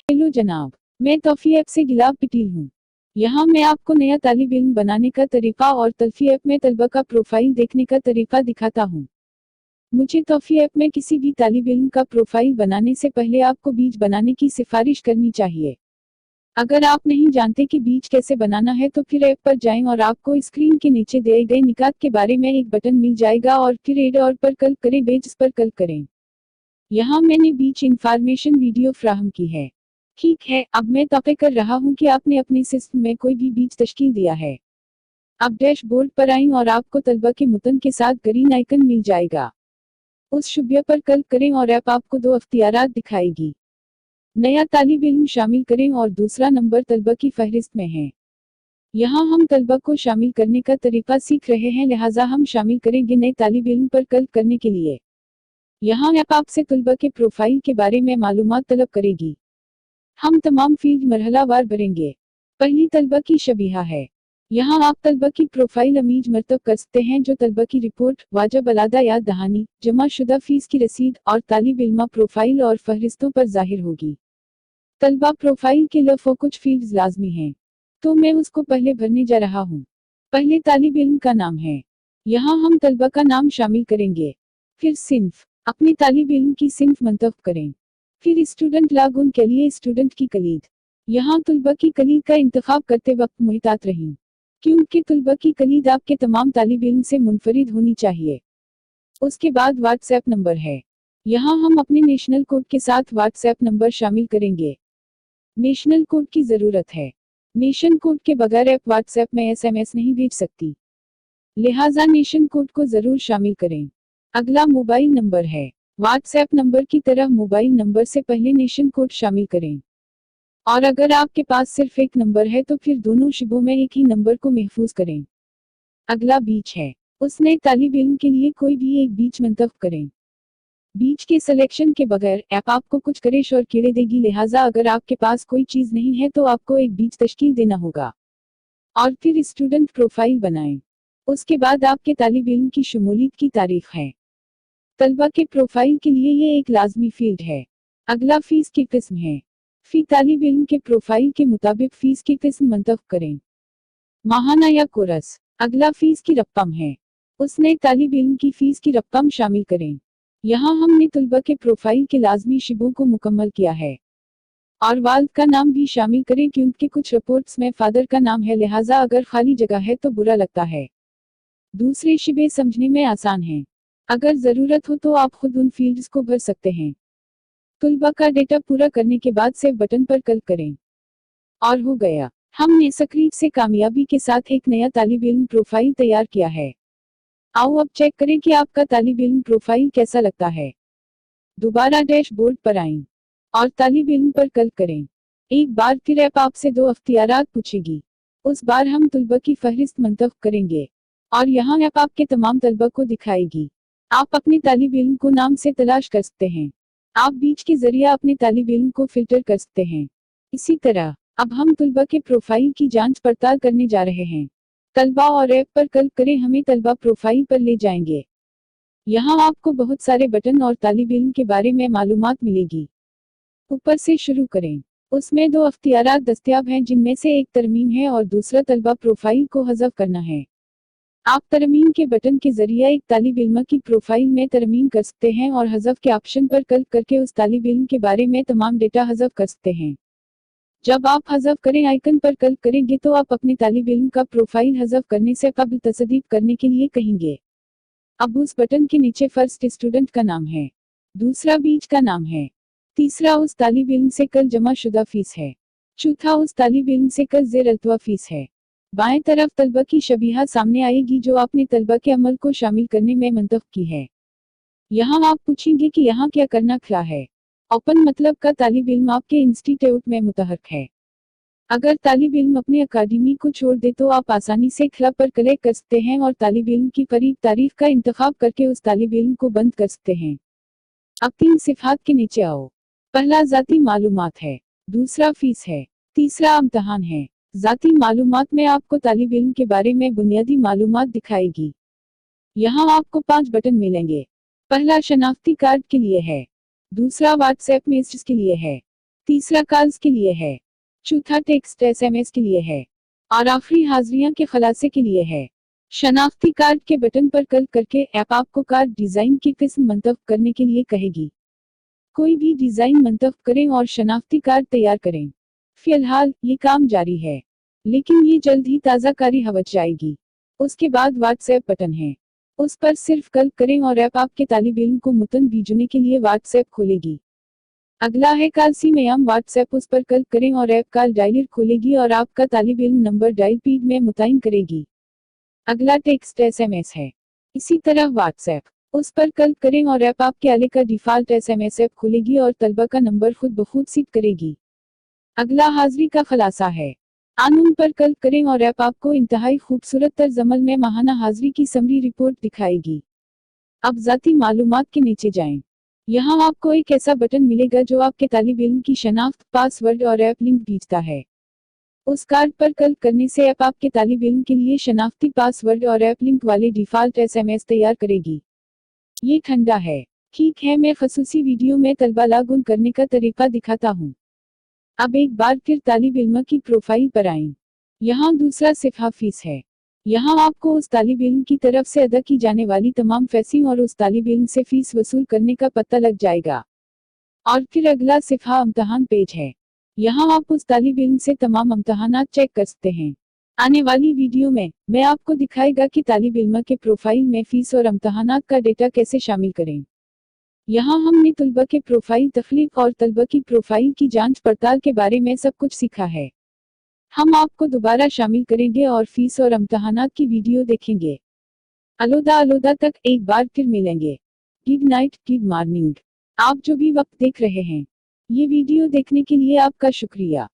Hello जनाब, मैं तौफी app से गिलाब पटेल हूँ। यहाँ मैं आपको नया तालिब इल्म बनाने का तरीका और तल्फी ऐप में तलबा का प्रोफाइल देखने का तरीका दिखाता हूँ। मुझे तौफी ऐप में किसी भी तालिब इल्म का प्रोफाइल बनाने से पहले आपको बीज बनाने की सिफारिश करनी चाहिए। अगर आप नहीं जानते कि बीज कैसे बनाना है तो फिर ऐप पर जाएं और आपको स्क्रीन के नीचे दिए गए निकात के बारे में एक बटन मिल जाएगा और फिर ऐड और पर क्लिक करें, पेज पर क्लिक करें। यहाँ मैंने बीज इंफॉर्मेशन वीडियो फ्राहम की है। ठीक है, अब मैं तय कर रहा हूँ कि आपने अपने सिस्टम में कोई भी बीज तश्कील दिया है। अब डैशबोर्ड पर आएं और आपको तलबा के मुतन के साथ ग्रीन आइकन मिल जाएगा। उस शुबे पर क्लिक करें और ऐप आपको दो अख्तियारात दिखाएगी। नया तालिब इल्म शामिल करें और दूसरा नंबर तलबा की फहरिस्त में है। यहाँ हम तलबा को शामिल करने का तरीका सीख रहे हैं, लिहाजा हम शामिल करेंगे नए तालिब इल्म पर क्लिक करने के लिए। यहाँ ऐप आपसे तलबा के प्रोफाइल के बारे में मालूमात तलब करेगी। हम तमाम फील्ड मरहलावार भरेंगे। पहली तलबा की शबीहा है। यहाँ आप तलबा की प्रोफाइल अमीज मरतब कर सकते हैं जो तलबा की रिपोर्ट, वाजब अलादा याद दहानी, जमा शुदा फीस की रसीद और तालिब इल्मा प्रोफाइल और फहरिस्तों पर जाहिर होगी। तलबा प्रोफाइल के लफ़ कुछ फील्ड्स लाजमी हैं, तो मैं उसको पहले भरने जा रहा हूँ। पहले तालिब इल्म का नाम है। यहाँ हम तलबा का नाम शामिल करेंगे। फिर सिन्फ, अपनी तालिब इल्म की सिन्फ मंतखब करें। फिर स्टूडेंट लॉगिन के लिए स्टूडेंट की कलीद। यहाँ तुलबा की कलीद का इंतखाब करते वक्त मुहतात रहें, क्योंकि तुलबा की कलीद आपके तमाम तालिब इल्म से मुनफरिद होनी चाहिए। उसके बाद व्हाट्सएप नंबर है। यहाँ हम अपने नेशनल कोड के साथ व्हाट्सएप नंबर शामिल करेंगे। नेशनल कोड की ज़रूरत है। नेशन कोड के बगैर ऐप व्हाट्सएप में SMS नहीं भेज सकती, लिहाजा नेशन कोड को ज़रूर शामिल करें। अगला मोबाइल नंबर है। व्हाट्सएप नंबर की तरह मोबाइल नंबर से पहले नेशन कोड शामिल करें। और अगर आपके पास सिर्फ एक नंबर है तो फिर दोनों शिबों में एक ही नंबर को महफूज करें। अगला बीच है। उस नए तालिब इल्म के लिए कोई भी एक बीच मंतखब करें। बीच के सिलेक्शन के बगैर ऐप आपको कुछ करेश और कीड़े देगी, लिहाजा अगर आपके पास कोई चीज़ नहीं है तो आपको एक बीच तश्कील देना होगा। और फिर स्टूडेंट प्रोफाइल बनाएं। उसके बाद आपके तालिब इल्म की शमूलियत की तारीख है। तलबा के प्रोफाइल के लिए ये एक लाजमी फील्ड है। अगला फीस की किस्म है। फी तालिब इल्म के प्रोफाइल के मुताबिक फीस की किस्म मंतखब करें, माहाना या कोरस। अगला फीस की रकम है। उस नए तालिब इल्म की फीस की रकम शामिल करें। यहाँ हमने तलबा के प्रोफाइल के लाजमी शिबों को मुकम्मल किया है। और वालिद का नाम भी शामिल करें, क्योंकि कुछ रिपोर्ट्स में फादर का नाम है, लिहाजा अगर खाली जगह है तो बुरा लगता है। दूसरे शिबे समझने में आसान हैं। अगर ज़रूरत हो तो आप खुद उन फील्ड्स को भर सकते हैं। तुलबा का डेटा पूरा करने के बाद सेव बटन पर क्लिक करें। और हो गया, हमने तकरीब से कामयाबी के साथ एक नया तालिब इल्म प्रोफाइल तैयार किया है। आओ अब चेक करें कि आपका तालिब इल्म प्रोफाइल कैसा लगता है। दोबारा डैशबोर्ड पर आएं और तालिब इल्म पर क्लिक करें। एक बार फिर ऐप आपसे दो अख्तियारात पूछेगी। उस बार हम तुलबा की फहरिस्त मंतखब करेंगे और यहाँ ऐप आपके तमाम तलबा को दिखाएगी। आप अपने तालिब इल्म को नाम से तलाश कर सकते हैं। आप बीच के जरिए अपने तालिब इल्म को फिल्टर कर सकते हैं। इसी तरह अब हम तुलबा के प्रोफाइल की जांच पड़ताल करने जा रहे हैं। तलबा और ऐप पर क्लिक करें, हमें तलबा प्रोफाइल पर ले जाएंगे। यहाँ आपको बहुत सारे बटन और तालिब इल्म के बारे में मालूमात मिलेगी। ऊपर से शुरू करें। उसमें दो अख्तियारात दस्तयाब हैं, जिनमें से एक तरमीम है और दूसरा तलबा प्रोफाइल को हज़फ करना है। आप तरमीम के बटन के जरिए एक तालिब इल्म की प्रोफाइल में तरमीम कर सकते हैं और हज़फ के ऑप्शन पर क्लिक करके उस तालिब इल्म के बारे में तमाम डेटा हज़फ कर सकते हैं। जब आप हज़फ करें आइकन पर क्लिक करेंगे तो आप अपने तालिब इल्म का प्रोफाइल हज़फ करने से कबल तस्दीक करने के लिए कहेंगे। अब उस बटन के नीचे फर्स्ट स्टूडेंट का नाम है, दूसरा बीच का नाम है, तीसरा उस तालिब इल्म से कल जमा शुदा फीस है, चौथा उस तालिब इल्म से कल ज़ेर अल्तवा फीस है। बाएं तरफ तलबा की शबीहा सामने आएगी जो आपने तलबा के अमल को शामिल करने में मंतखब की है। यहाँ आप पूछेंगे कि यहाँ क्या करना खला है। ओपन मतलब का तालिब इल्म आपके इंस्टीट्यूट में मुतहर्क है। अगर तालिब इल्म अपने अकादमी को छोड़ दे तो आप आसानी से खला पर क्लिक कर सकते हैं और तालिब इल्म की करीब तारीख का इंतखाब करके उस तालिब इल्म को बंद कर सकते हैं। अब तीन सिफात के नीचे आओ। पहला ज़ाती मालूमात है, दूसरा फीस है, तीसरा इम्तहान है। ज़ाती मालूमात में आपको तालिब इल्म के बारे में बुनियादी मालूमात दिखाएगी। यहाँ आपको 5 बटन मिलेंगे। पहला शनाख्ती कार्ड के लिए है, दूसरा व्हाट्सएप मैसेज के लिए है, तीसरा कॉल्स के लिए है। चौथा टेक्स्ट SMS के लिए है। और आखिरी हाजिरियां के खलासे के लिए है। शनाख्ती कार्ड के बटन पर क्लिक करके ऐप आपको कार्ड डिजाइन की किस्म मंतखब करने के लिए कहेगी। कोई भी डिजाइन मंतखब करें और शनाख्ती कार्ड तैयार करें। फिलहाल ये काम जारी है, लेकिन ये जल्द ही ताज़ा कारी हवा जाएगी। उसके बाद व्हाट्सएप बटन है, उस पर सिर्फ क्लिक करें और ऐप आपके तालिब इल्म को मुतन भेजने के लिए व्हाट्सएप खोलेगी। अगला है कॉल्सी में हम व्हाट्सएप, उस पर क्लिक करें और ऐप कॉल डायलर खोलेगी और आपका तालिब इल्म नंबर डायल पीड में मुतय्यन करेगी। अगला टेक्स्ट SMS है। इसी तरह व्हाट्सएप, उस पर क्लिक करें और ऐप आपके आले का डिफॉल्ट SMS ऐप खोलेगी और तलबा का नंबर खुद ब खुद सीड करेगी। अगला हाजिरी का खुलासा है। आनून पर क्लिक करें और ऐप आपको इंतहाई खूबसूरत तर्ज अमल में माहाना हाजिरी की समरी रिपोर्ट दिखाएगी। अब ज़ाती मालूमात के नीचे जाएं। यहाँ आपको एक ऐसा बटन मिलेगा जो आपके तालिब इल्म की शनाख्त, पासवर्ड और ऐप लिंक भेजता है। उस कार्ड पर क्लिक करने से ऐप आपके तालिब इल्म के लिए शनाख्ती पासवर्ड और ऐप लिंक वाले डिफॉल्ट SMS तैयार करेगी। ये ठंडा है। ठीक है, मैं खसूसी वीडियो में तलबा लॉग इन करने का तरीका दिखाता हूँ। अब एक बार फिर तालिब इल्म की प्रोफाइल पर आएं। यहाँ दूसरा सिफा फीस है। यहाँ आपको उस तालिब इल्म की तरफ से अदा की जाने वाली तमाम फीसें और उस तालिब इल्म से फीस वसूल करने का पता लग जाएगा। और फिर अगला सिफा इम्तहान पेज है। यहाँ आप उस तालिब इल्म से तमाम इम्तहानात चेक कर सकते हैं। आने वाली वीडियो में मैं आपको दिखाएगा कि तालिब इल्म के प्रोफाइल में फीस और इम्तहानात का डेटा कैसे शामिल करें। यहाँ हमने तलबा के प्रोफाइल तख्लीक और तलबा की प्रोफाइल की जांच पड़ताल के बारे में सब कुछ सीखा है। हम आपको दोबारा शामिल करेंगे और फीस और इम्तहानात की वीडियो देखेंगे। अलविदा तक एक बार फिर मिलेंगे। Good night, good morning. आप जो भी वक्त देख रहे हैं, ये वीडियो देखने के लिए आपका शुक्रिया।